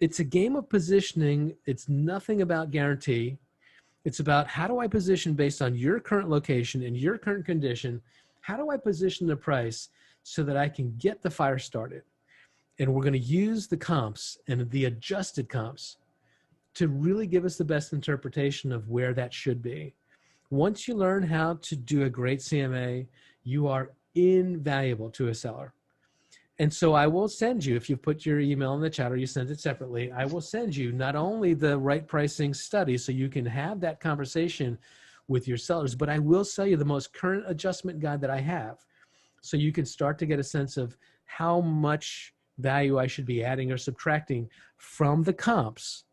it's a game of positioning. It's nothing about guarantee. It's about, how do I position based on your current location and your current condition? How do I position the price so that I can get the fire started? And we're going to use the comps and the adjusted comps to really give us the best interpretation of where that should be. Once you learn how to do a great CMA, you are invaluable to a seller. And so I will send you, if you put your email in the chat or you send it separately, I will send you not only the right pricing study so you can have that conversation with your sellers, but I will sell you the most current adjustment guide that I have so you can start to get a sense of how much value I should be adding or subtracting from the comps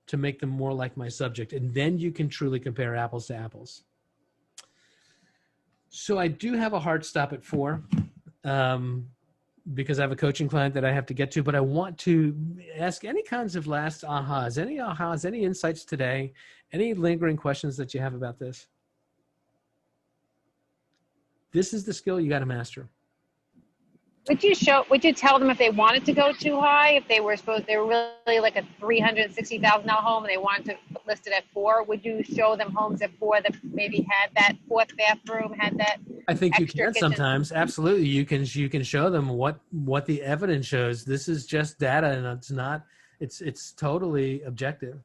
to make them more like my subject. And then you can truly compare apples to apples. So I do have a hard stop at 4 because I have a coaching client that I have to get to, but I want to ask any kinds of last ahas, any insights today, any lingering questions that you have about this. This is the skill you got to master. Would you tell them if they wanted to go too high, if they were really like a $360,000 home and they wanted to list it at 4, would you show them homes at 4 that maybe had that 4th bathroom, had that? I think you extra can kitchen? sometimes. Absolutely. You can show them what the evidence shows. This is just data, and it's totally objective.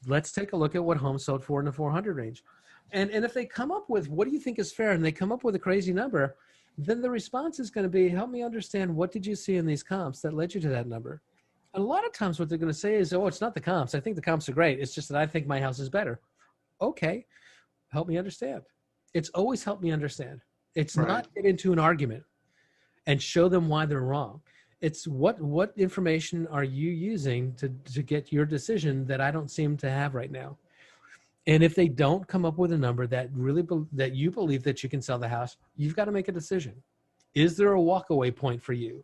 Let's take a look at what homes sold for in the 400 range. And if they come up with, what do you think is fair? And they come up with a crazy number, then the response is going to be, help me understand, what did you see in these comps that led you to that number? And a lot of times what they're going to say is, oh, it's not the comps. I think the comps are great. It's just that I think my house is better. Okay. Help me understand. It's always help me understand. It's Right. not get into an argument and show them why they're wrong. It's what information are you using to get your decision that I don't seem to have right now? And if they don't come up with a number that really that you believe that you can sell the house, you've got to make a decision. Is there a walkaway point for you?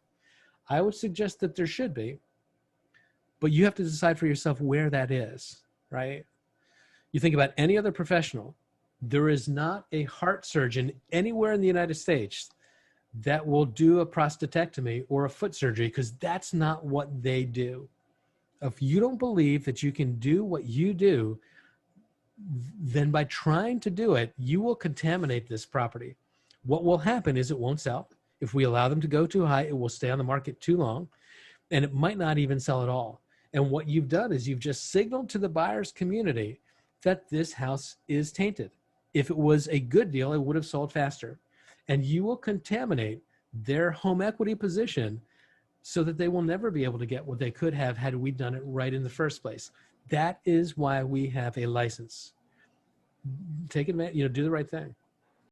I would suggest that there should be, but you have to decide for yourself where that is, right? You think about any other professional, there is not a heart surgeon anywhere in the United States that will do a prostatectomy or a foot surgery, because that's not what they do. If you don't believe that you can do what you do, then by trying to do it, you will contaminate this property. What will happen is it won't sell. If we allow them to go too high, it will stay on the market too long, and it might not even sell at all. And what you've done is you've just signaled to the buyer's community that this house is tainted. If it was a good deal, it would have sold faster. And you will contaminate their home equity position so that they will never be able to get what they could have had we done it right in the first place. That is why we have a license. Take advantage, do the right thing.